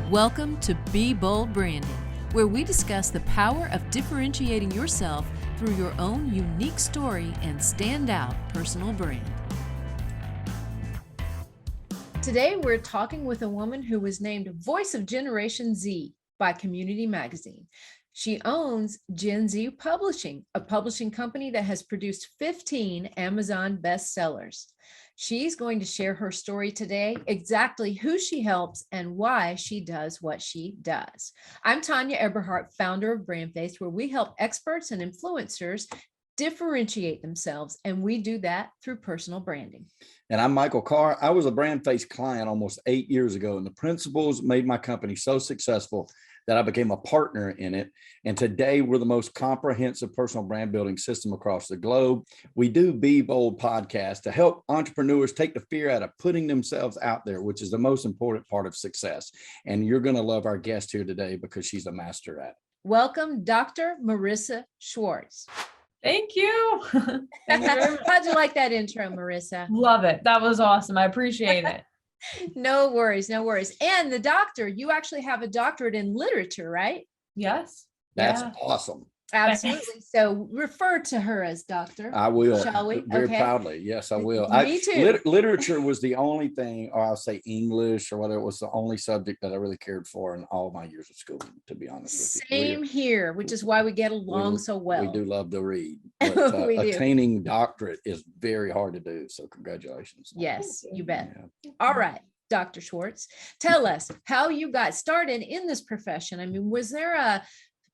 Welcome to Be Bold Branding, where we discuss the power of differentiating yourself through your own unique story and standout personal brand. Today, we're talking with a woman who was named Voice of Generation Z by Community Magazine. She owns Gen Z Publishing, a publishing company that has produced 15 Amazon bestsellers. She's going to share her story today, exactly who she helps and why she does what she does. I'm Tanya Eberhardt, founder of BrandFace, where we help experts and influencers differentiate themselves, and we do that through personal branding. And I'm Michael Carr. I was a BrandFace client almost 8 years ago, and the principles made my company so successful that I became a partner in it. And today we're the most comprehensive personal brand building system across the globe. We do Be Bold podcast to help entrepreneurs take the fear out of putting themselves out there, which is the most important part of success. And you're going to love our guest here today because she's a master at it. Welcome, Dr. Marissa Schwartz. Thank you. Thank you very much. How'd you like that intro, Marissa? Love it. That was awesome. I appreciate it. No worries, no worries. And the doctor, you actually have a doctorate in literature, right? Yes. That's awesome. Absolutely. So refer to her as doctor. I will. Shall we? Very Okay. proudly. Yes, I will. Me too. Literature was the only thing, or I'll say English, or whether it was the only subject that I really cared for in all my years of schooling, to be honest with you. Same here, which is why we get along so well. We do love to read. But, We do. attaining doctorate is very hard to do. So congratulations. Yes, you bet. Yeah. All right, Dr. Schwartz, tell us how you got started in this profession. I mean, was there a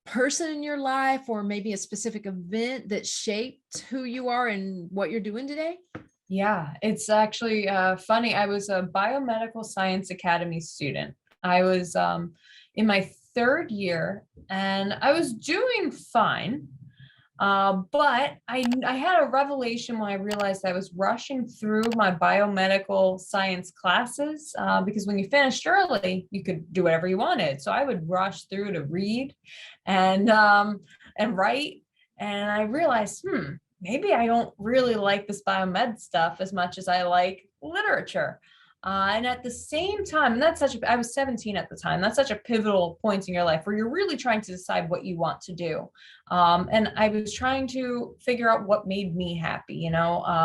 person in your life or maybe a specific event that shaped who you are and what you're doing today? Yeah, it's actually funny. I was a Biomedical Science Academy student. I was in my third year and I was doing fine. But I had a revelation when I realized I was rushing through my biomedical science classes because when you finished early, you could do whatever you wanted. So I would rush through to read and write. And I realized, maybe I don't really like this biomed stuff as much as I like literature. And at the same time, and I was 17 at the time, that's such a pivotal point in your life where you're really trying to decide what you want to do. And I was trying to figure out what made me happy,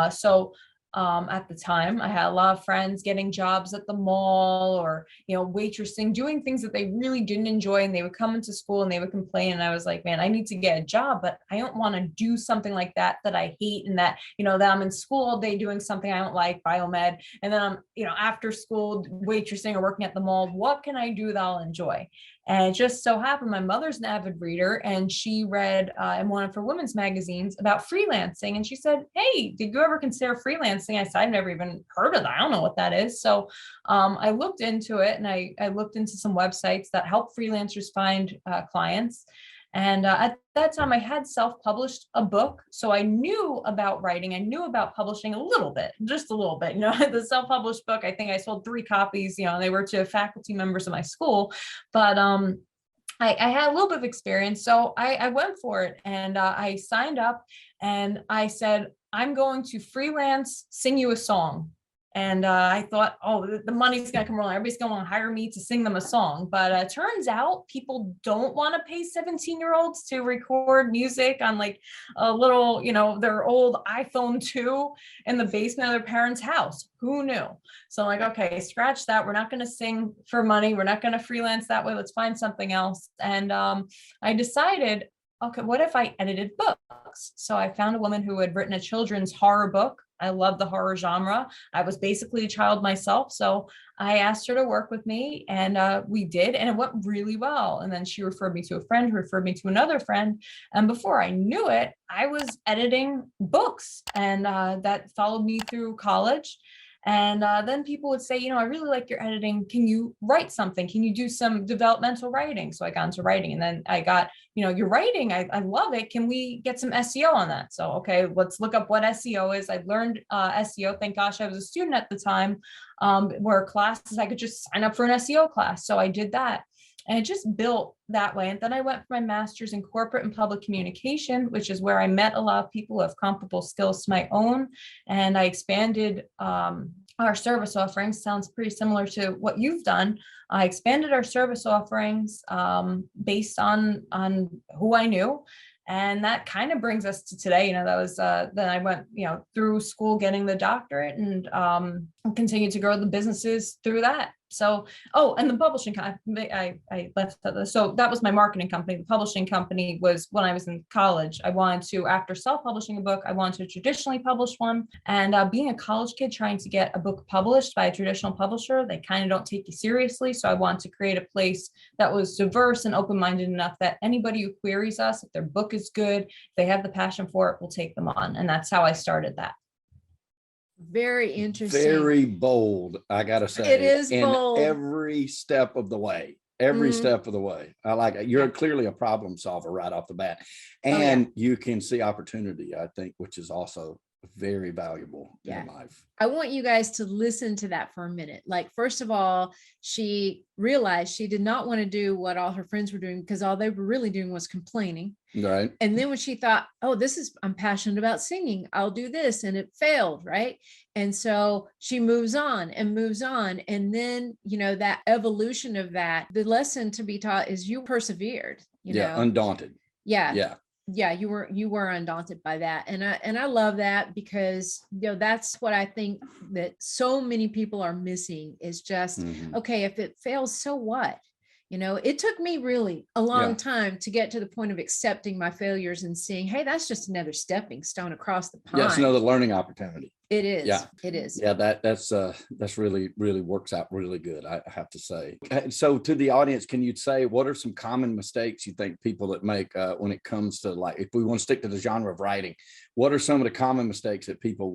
so at the time I had a lot of friends getting jobs at the mall or, waitressing, doing things that they really didn't enjoy. And they would come into school and they would complain. And I was like, man, I need to get a job, but I don't want to do something like that I hate. And that, that I'm in school all day doing something I don't like, biomed. And then I'm, after school waitressing or working at the mall, what can I do that I'll enjoy? And it just so happened my mother's an avid reader and she read in one of her women's magazines about freelancing. And she said, hey, did you ever consider freelancing? I said, I've never even heard of that. I don't know what that is. So I looked into it and I looked into some websites that help freelancers find clients. And at that time I had self-published a book. So I knew about writing. I knew about publishing a little bit, just a little bit, the self-published book. I think I sold 3 copies, they were to faculty members of my school, but I had a little bit of experience. So I went for it and I signed up and I said, I'm going to freelance, sing you a song. And I thought, the money's going to come rolling. Everybody's going to hire me to sing them a song. But it turns out people don't want to pay 17-year-olds to record music on like a little, their old iPhone 2 in the basement of their parents' house. Who knew? So I'm like, okay, scratch that. We're not going to sing for money. We're not going to freelance that way. Let's find something else. And I decided, okay, what if I edited books? So I found a woman who had written a children's horror book. I love the horror genre. I was basically a child myself. So I asked her to work with me and we did, and it went really well. And then she referred me to a friend who referred me to another friend. And before I knew it, I was editing books and that followed me through college. And then people would say, I really like your editing. Can you write something? Can you do some developmental writing? So I got into writing and then I got, your writing, I love it. Can we get some SEO on that? So, okay, let's look up what SEO is. I learned SEO. Thank gosh, I was a student at the time where classes, I could just sign up for an SEO class. So I did that. And it just built that way. And then I went for my master's in corporate and public communication, which is where I met a lot of people who have comparable skills to my own. And I expanded our service offerings. Sounds pretty similar to what you've done. I expanded our service offerings based on who I knew. And that kind of brings us to today. You know, that was then I went, you know, through school getting the doctorate and continued to grow the businesses through that. So, oh, and the publishing company, I left that. So that was my marketing company. The publishing company was when I was in college. I wanted to, after self-publishing a book, I wanted to traditionally publish one. And being a college kid trying to get a book published by a traditional publisher, they kind of don't take you seriously. So I wanted to create a place that was diverse and open-minded enough that anybody who queries us, if their book is good, if they have the passion for it, we'll take them on. And that's how I started that. Very interesting. Very bold, I gotta say. It is in bold. every step of the way. Every step of the way. I like it. You're clearly a problem solver right off the bat. And you can see opportunity, I think, which is also very valuable in life. I want you guys to listen to that for a minute. Like, first of all, she realized she did not want to do what all her friends were doing because all they were really doing was complaining. Right. And then when she thought, oh, I'm passionate about singing, I'll do this. And it failed. Right. And so she moves on. And then, you know, that evolution of that, the lesson to be taught is you persevered, you know, undaunted. Yeah, you were undaunted by that. And I love that because, you know, that's what I think that so many people are missing is just, okay, if it fails, so what? You know, it took me really a long time to get to the point of accepting my failures and seeing, hey, that's just another stepping stone across the pond. Yeah, it's another learning opportunity. It is. Yeah, it is. Yeah, that's really works out really good, I have to say. So to the audience, can you say what are some common mistakes you think people that make when it comes to, like, if we want to stick to the genre of writing, what are some of the common mistakes that people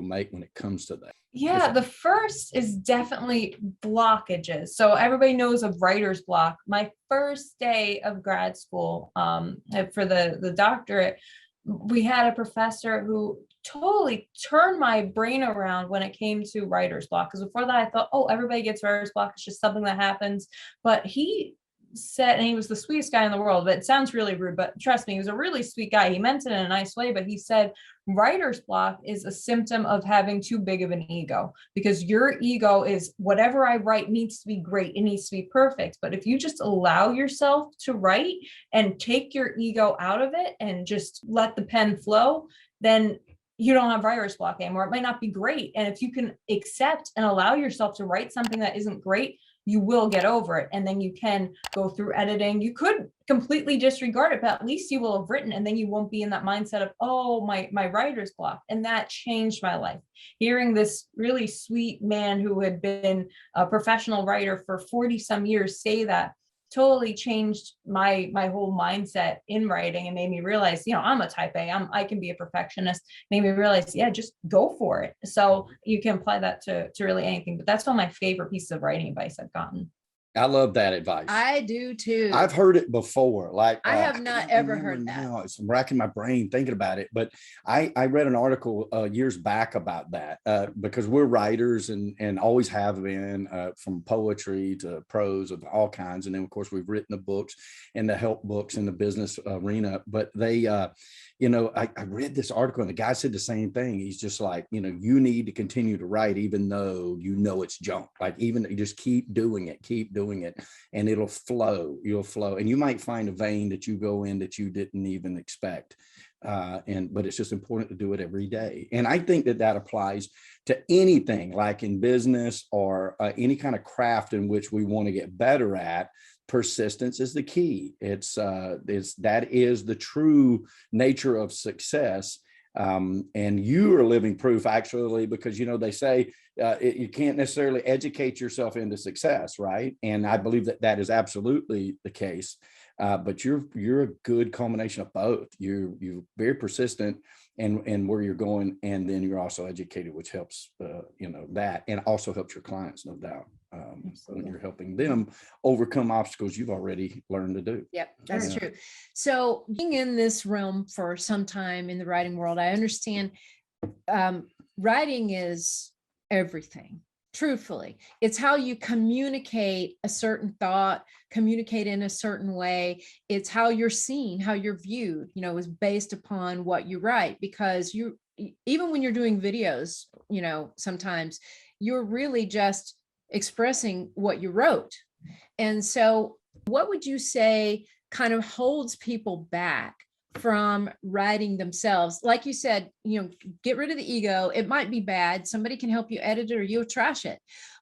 make when it comes to that? Yeah, the first is definitely blockages. So everybody knows of writer's block. My first day of grad school for the doctorate, we had a professor who totally turned my brain around when it came to writer's block. Because before that, I thought, oh, everybody gets writer's block. It's just something that happens. But he said, and he was the sweetest guy in the world, but it sounds really rude, but trust me, he was a really sweet guy. He meant it in a nice way, but he said, writer's block is a symptom of having too big of an ego, because your ego is whatever I write needs to be great. It needs to be perfect. But if you just allow yourself to write and take your ego out of it and just let the pen flow, then you don't have writer's block anymore. It might not be great. And if you can accept and allow yourself to write something that isn't great, you will get over it. And then you can go through editing. You could completely disregard it, but at least you will have written, and then you won't be in that mindset of, oh, my writer's block. And that changed my life. Hearing this really sweet man who had been a professional writer for 40 some years say that totally changed my whole mindset in writing, and made me realize, you know, I'm a type A, I can be a perfectionist. Made me realize, yeah, just go for it. So you can apply that to really anything, but that's one of my favorite pieces of writing advice I've gotten. I love that advice. I do too. I've heard it before. Like, I have not ever heard that. Now it's racking my brain thinking about it. But I read an article years back about that because we're writers and always have been, from poetry to prose of all kinds. And then, of course, we've written the books and the help books in the business arena. But they, you know, I read this article and the guy said the same thing. He's just like, you know, you need to continue to write, even though you know it's junk. Like, even you just keep doing it, and it'll flow. You'll flow. And you might find a vein that you go in that you didn't even expect. But it's just important to do it every day. And I think that applies to anything, like in business or any kind of craft in which we want to get better at. Persistence is the key. That is the true nature of success. And you are living proof, actually, because, you know, they say you can't necessarily educate yourself into success, right? And I believe that is absolutely the case. But you're a good combination of both. You're very persistent and where you're going, and then you're also educated, which helps, you know, that, and also helps your clients, no doubt. When you're helping them overcome obstacles you've already learned to do. Yep, that's true. So being in this realm for some time in the writing world, I understand writing is everything. truthfully. It's how you communicate a certain thought, communicate in a certain way. It's how you're seen, how you're viewed, is based upon what you write, because even when you're doing videos, sometimes you're really just expressing what you wrote. And so what would you say kind of holds people back from writing themselves? Like you said, get rid of the ego. It might be bad. Somebody can help you edit it or you'll trash it.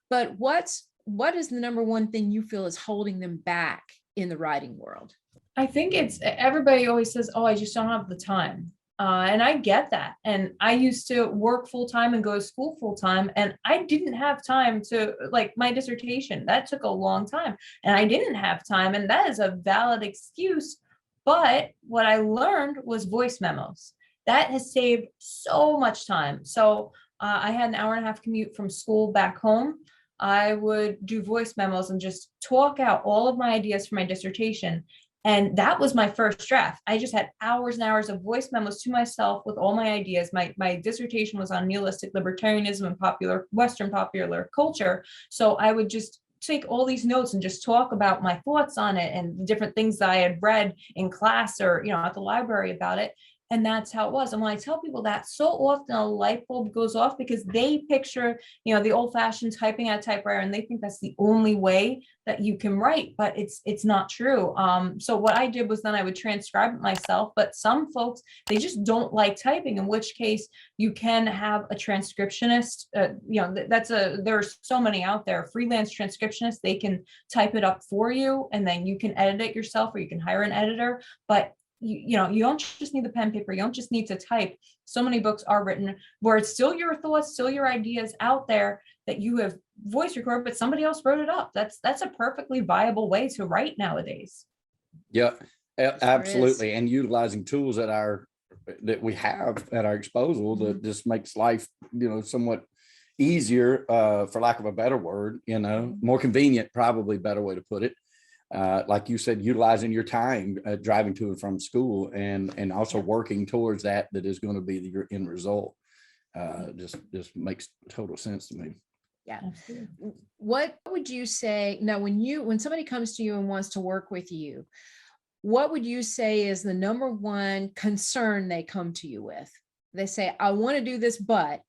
But what is the number one thing you feel is holding them back in the writing world? I think it's, everybody always says, oh, I just don't have the time. And I get that. And I used to work full time and go to school full time. And I didn't have time to, like, my dissertation. That took a long time. And I didn't have time. And that is a valid excuse. But what I learned was voice memos. That has saved so much time. So I had an hour and a half commute from school back home. I would do voice memos and just talk out all of my ideas for my dissertation. And that was my first draft. I just had hours and hours of voice memos to myself with all my ideas. My dissertation was on nihilistic libertarianism and Western popular culture. So I would just take all these notes and just talk about my thoughts on it and the different things that I had read in class or, at the library about it. And that's how it was. And when I tell people that, so often a light bulb goes off because they picture, the old fashioned typing at a typewriter, and they think that's the only way that you can write, but it's not true. So what I did was then I would transcribe it myself, but some folks, they just don't like typing, in which case you can have a transcriptionist. There's so many out there, freelance transcriptionists, they can type it up for you and then you can edit it yourself, or you can hire an editor. But you don't just need the pen paper. You don't just need to type. So many books are written where it's still your thoughts, still your ideas out there that you have voice recorded, but somebody else wrote it up. That's a perfectly viable way to write nowadays. Yeah, absolutely. And utilizing tools that we have at our disposal that just makes life, somewhat easier, for lack of a better word, more convenient, probably better way to put it. Like you said, utilizing your time driving to and from school, and also working towards that is going to be your end result. Just makes total sense to me. Yeah. What would you say now when somebody comes to you and wants to work with you, what would you say is the number one concern they come to you with? They say, I want to do this, but.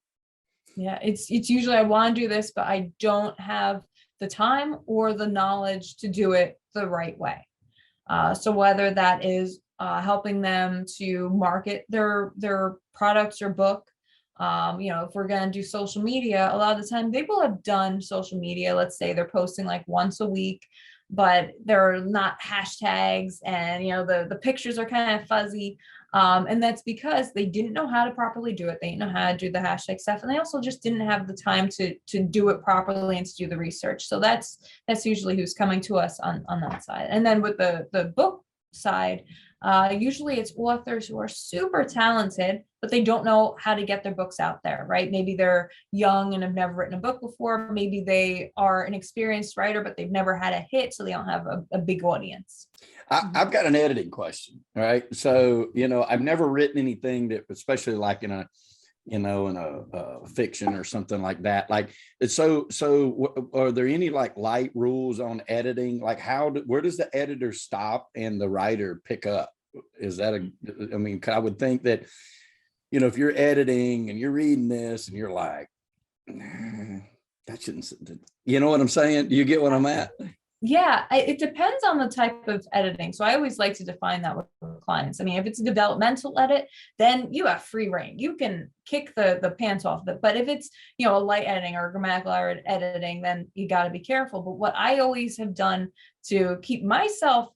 Yeah, it's usually, I want to do this, but I don't have the time or the knowledge to do it the right way. So whether that is helping them to market their products or book, if we're going to do social media, a lot of the time they will have done social media. Let's say they're posting like once a week, but they're not hashtags, and the pictures are kind of fuzzy. And that's because they didn't know how to properly do it. They didn't know how to do the hashtag stuff. And they also just didn't have the time to do it properly and to do the research. So that's usually who's coming to us on that side. And then with the book side, usually it's authors who are super talented, but they don't know how to get their books out there, right? Maybe they're young and have never written a book before. Maybe they are an experienced writer, but they've never had a hit, so they don't have a big audience. I've got an editing question. All right. So, I've never written anything that, especially like in a fiction or something like that. Like, so are there any like light rules on editing? Like where does the editor stop and the writer pick up? Is that I would think that, if you're editing and you're reading this and you're like, that shouldn't, you know what I'm saying? Do you get what I'm at? Yeah, it depends on the type of editing. So I always like to define that with clients. I mean, if it's a developmental edit, then you have free reign. You can kick the pants off of it. But if it's, a light editing or grammatical error editing, then you got to be careful. But what I always have done to keep myself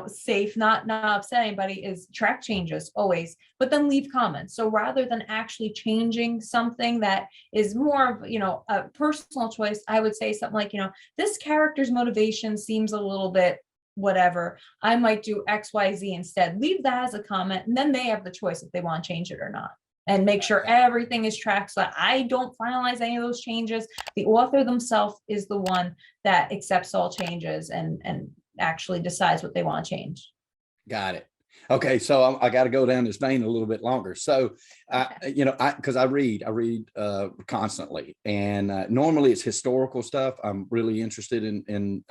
safe, not upset anybody, is track changes always, but then leave comments. So rather than actually changing something that is more of, a personal choice, I would say something like, this character's motivation seems a little bit whatever. I might do X, Y, Z instead. Leave that as a comment, and then they have the choice if they want to change it or not. And make sure everything is tracked so that I don't finalize any of those changes. The author themselves is the one that accepts all changes and actually decides what they want to change. Got it. Okay, so I got to go down this vein a little bit longer. So, because I read constantly, and normally it's historical stuff. I'm really interested in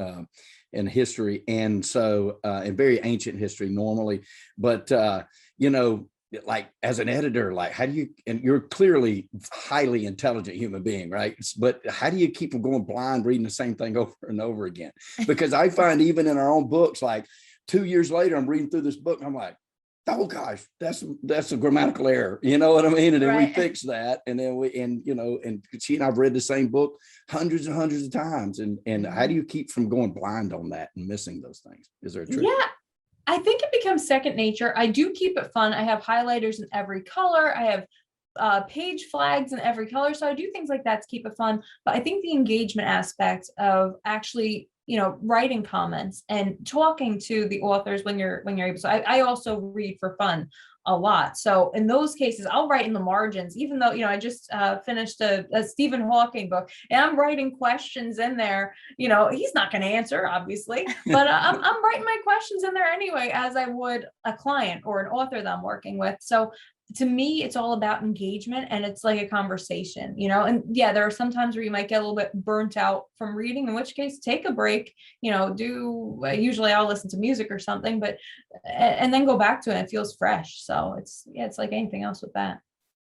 history, and so in very ancient history normally. But like as an editor, like how do you? And you're clearly highly intelligent human being, right? But how do you keep from going blind reading the same thing over and over again? Because I find even in our own books, like 2 years later, I'm reading through this book and I'm like, oh gosh, that's a grammatical error. You know what I mean? And then we fix that. And then and she and I've read the same book hundreds and hundreds of times. And how do you keep from going blind on that and missing those things? Is there a trick? Yeah, I think it becomes second nature. I do keep it fun. I have highlighters in every color. I have page flags in every color. So I do things like that to keep it fun. But I think the engagement aspect of actually, writing comments and talking to the authors when you're able. So I also read for fun a lot. So in those cases, I'll write in the margins, even though, I just finished a Stephen Hawking book and I'm writing questions in there. He's not going to answer, obviously, but I'm writing my questions in there anyway, as I would a client or an author that I'm working with. So to me, it's all about engagement, and it's like a conversation, and yeah, there are some times where you might get a little bit burnt out from reading, in which case take a break, usually I'll listen to music or something, but and then go back to it. It feels fresh. So it's like anything else with that.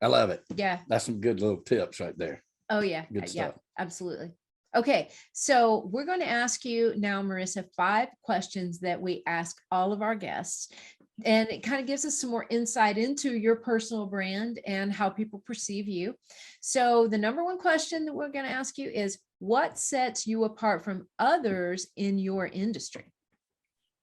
I love it. Yeah. That's some good little tips right there. Oh yeah. Good stuff. Absolutely. Okay, so we're going to ask you now, Marissa, 5 questions that we ask all of our guests. And it kind of gives us some more insight into your personal brand and how people perceive you. So the number 1 question that we're going to ask you is, what sets you apart from others in your industry?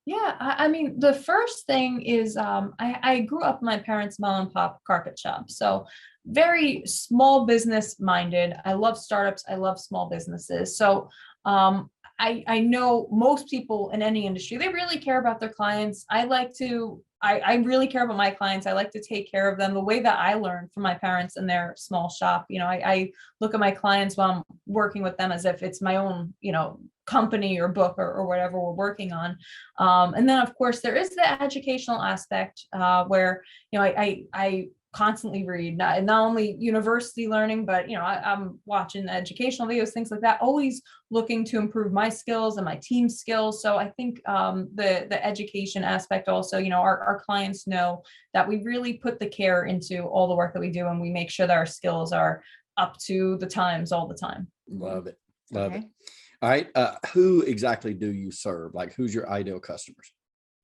Yeah, I mean, the first thing is I grew up in my parents' mom and pop carpet shop. So very small business minded. I love startups. I love small businesses. So I know most people in any industry, they really care about their clients. I really care about my clients. I like to take care of them the way that I learned from my parents in their small shop. I look at my clients while I'm working with them as if it's my own, company or book or whatever we're working on. And then of course there is the educational aspect where, I constantly read, not only university learning, but I'm watching educational videos, things like that, always looking to improve my skills and my team skills. So I think the education aspect also, our clients know that we really put the care into all the work that we do, and we make sure that our skills are up to the times all the time. Love it. Love it. All right. Who exactly do you serve? Like, who's your ideal customers?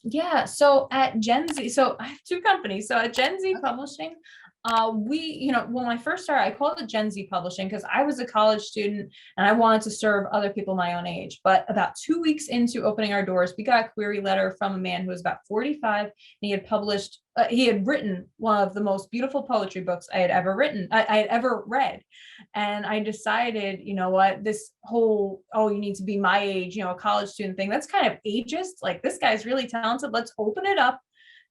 Yeah, so at Gen Z, so I have 2 companies. So at Gen Z Publishing, when I first started, I called it Gen Z Publishing because I was a college student and I wanted to serve other people my own age. But about 2 weeks into opening our doors, we got a query letter from a man who was about 45, and he had written one of the most beautiful poetry books I had ever read. And I decided, what, this whole, you need to be my age, a college student thing, that's kind of ageist. Like, this guy's really talented. Let's open it up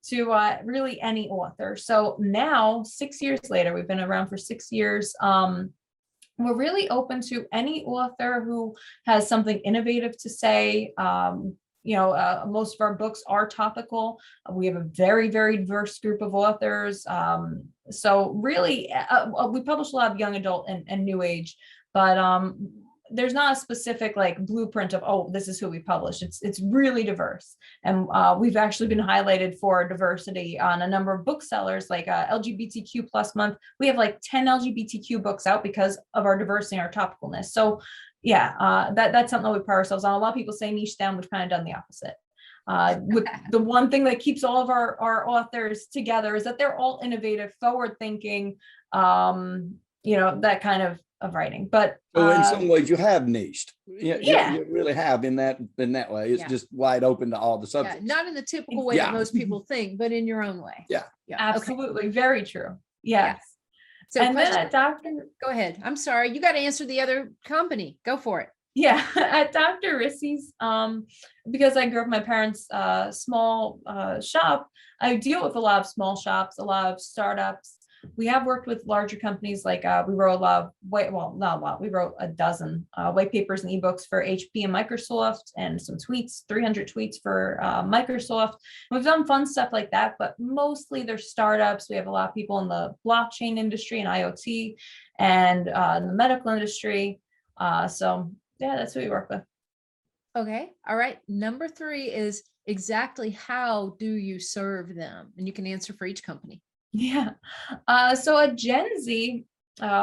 to really any author. So now, 6 years later, we've been around for 6 years. We're really open to any author who has something innovative to say. Most of our books are topical. We have a very, very diverse group of authors. So really, we publish a lot of young adult and new age, but there's not a specific like blueprint of, this is who we publish. It's really diverse. And we've actually been highlighted for diversity on a number of booksellers, like LGBTQ plus month. We have like 10 LGBTQ books out because of our diversity and our topicalness. So yeah, that's something that we pride ourselves on. A lot of people say niche down. We've kind of done the opposite. With the one thing that keeps all of our authors together is that they're all innovative, forward thinking, that kind of writing. But in some ways you have niched. Yeah. You really have in that way. It's just wide open to all the subjects. Not in the typical way that most people think, but in your own way. Yeah. Absolutely. Okay. Very true. Yes. So and then at go ahead. I'm sorry. You got to answer the other company. Go for it. Yeah. At Dr. Rissy's, because I grew up in my parents' small shop, I deal with a lot of small shops, a lot of startups. We have worked with larger companies like we wrote a lot of not a lot. We wrote a dozen white papers and ebooks for HP and Microsoft, and some tweets, 300 tweets for Microsoft. We've done fun stuff like that, but mostly they're startups. We have a lot of people in the blockchain industry and IoT, and in the medical industry. So yeah, that's what we work with. Okay. All right. Number 3 is exactly how do you serve them? And you can answer for each company. Yeah. So at Gen Z,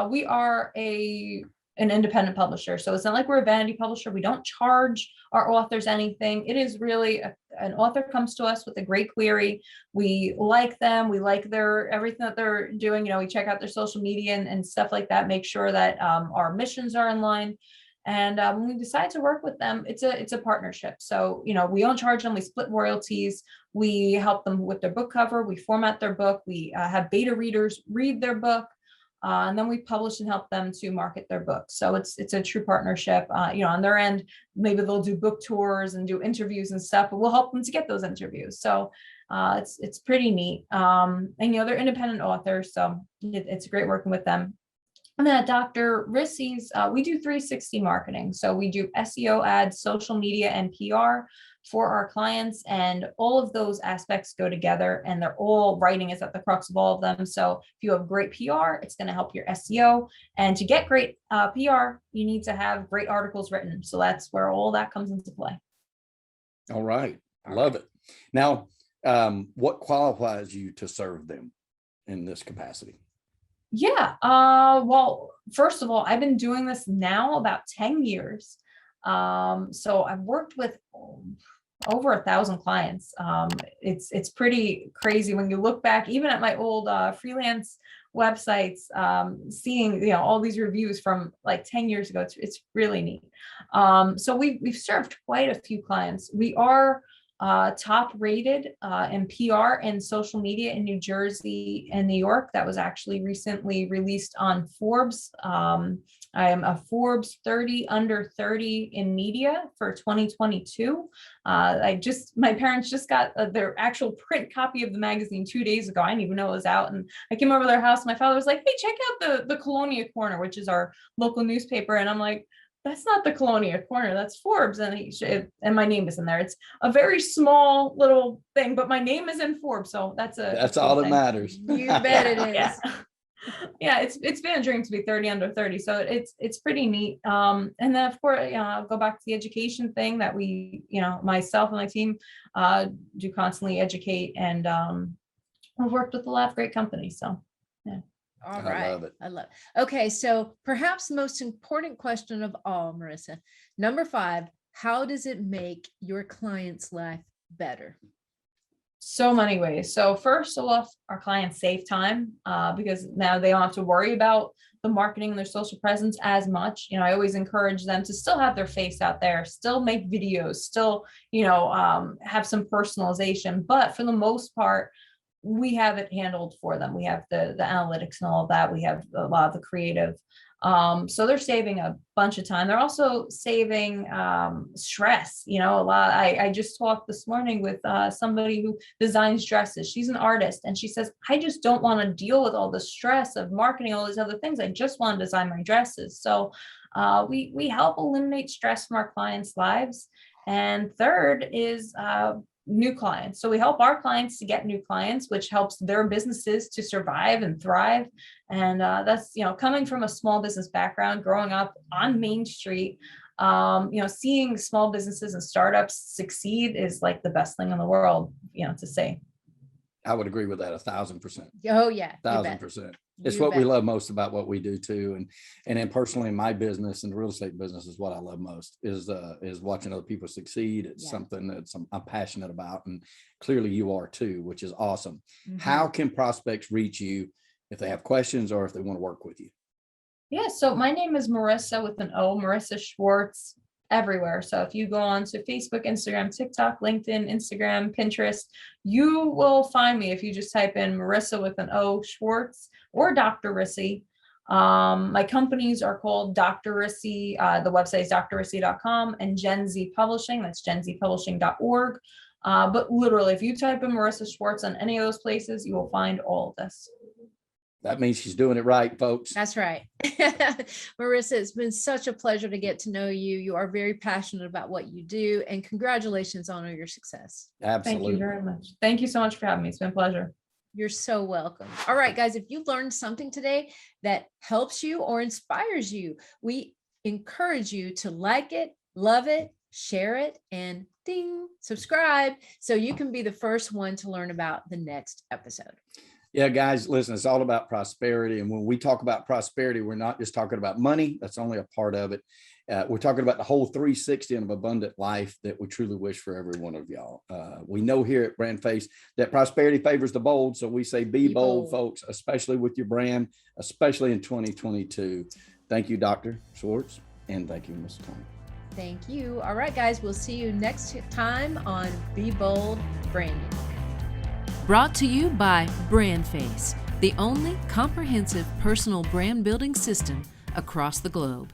we are an independent publisher. So it's not like we're a vanity publisher. We don't charge our authors anything. It is really an author comes to us with a great query. We like them. We like everything that they're doing. We check out their social media and stuff like that, make sure that our missions are in line. And when we decide to work with them, it's a partnership. So, we don't charge them. We split royalties. We help them with their book cover. We format their book. We have beta readers read their book. And then we publish and help them to market their book. So it's a true partnership. On their end, maybe they'll do book tours and do interviews and stuff, but we'll help them to get those interviews. So it's pretty neat. And they're independent authors, so it's great working with them. And then at Dr. Rissy's, we do 360 marketing. So we do SEO ads, social media, and PR for our clients. And all of those aspects go together, and they're all writing is at the crux of all of them. So if you have great PR, it's going to help your SEO. And to get great PR, you need to have great articles written. So that's where all that comes into play. All right. I love it. Now, what qualifies you to serve them in this capacity? Yeah. Well, first of all, I've been doing this now about 10 years. So I've worked with over 1,000 clients. It's pretty crazy when you look back, even at my old freelance websites, seeing all these reviews from like 10 years ago. It's really neat. So we've served quite a few clients. We are top rated in PR and social media in New Jersey and New York. That was actually recently released on Forbes. I am a Forbes 30 under 30 in media for 2022. My parents just got their actual print copy of the magazine 2 days ago. I didn't even know it was out. And I came over to their house. My father was like, "Hey, check out the Colonia Corner," which is our local newspaper. And I'm like, "That's not the Colonia Corner, that's Forbes." And my name is in there. It's a very small little thing, but my name is in Forbes. So that's all that matters. You bet it is. Yeah. Yeah, it's been a dream to be 30 under 30. So it's pretty neat. And then of course, I'll go back to the education thing that we, myself and my team do constantly educate, and we've worked with a lot of great companies. So yeah. All right. I love it. I love it. Okay. So perhaps the most important question of all, Marissa, number 5, how does it make your client's life better? So many ways. So first of all, our clients save time because now they don't have to worry about the marketing and their social presence as much. I always encourage them to still have their face out there, still make videos, still, have some personalization. But for the most part, we have it handled for them. We have the analytics and all of that. We have a lot of the creative. So they're saving a bunch of time. They're also saving stress, a lot. I just talked this morning with somebody who designs dresses. She's an artist, and she says, "I just don't want to deal with all the stress of marketing, all these other things. I just want to design my dresses." So we help eliminate stress from our clients' lives. And third is new clients. So we help our clients to get new clients, which helps their businesses to survive and thrive. And that's, coming from a small business background, growing up on Main Street, seeing small businesses and startups succeed is like the best thing in the world, to say. I would agree with that 1,000%. Oh yeah. 1,000%. It's what we love most about what we do too. And then personally, my business and the real estate business is what I love most is watching other people succeed. It's something that I'm passionate about. And clearly you are too, which is awesome. Mm-hmm. How can prospects reach you if they have questions or if they want to work with you? Yeah. So my name is Marissa with an O, Marissa Schwartz, everywhere. So if you go on to Facebook, Instagram, TikTok, LinkedIn, Instagram, Pinterest, you will find me if you just type in Marissa with an O, Schwartz, or Dr. Rissy. My companies are called Dr. Rissy. The website is drrissy.com, and Gen Z Publishing. That's genzpublishing.org. But literally, if you type in Marissa Schwartz on any of those places, you will find all of this. That means she's doing it right, folks. That's right. Marissa, it's been such a pleasure to get to know you. You are very passionate about what you do, and congratulations on all your success. Absolutely. Thank you very much. Thank you so much for having me. It's been a pleasure. You're so welcome. All right, guys, if you learned something today that helps you or inspires you, we encourage you to like it, love it, share it, and ding, subscribe so you can be the first one to learn about the next episode. Yeah, guys, listen, it's all about prosperity. And when we talk about prosperity, we're not just talking about money. That's only a part of it. We're talking about the whole 360 of abundant life that we truly wish for every one of y'all. We know here at BrandFace that prosperity favors the bold. So we say be bold, folks, especially with your brand, especially in 2022. Thank you, Dr. Schwartz. And thank you, Ms. Klein. Thank you. All right, guys, we'll see you next time on Be Bold Branding. Brought to you by BrandFace, the only comprehensive personal brand building system across the globe.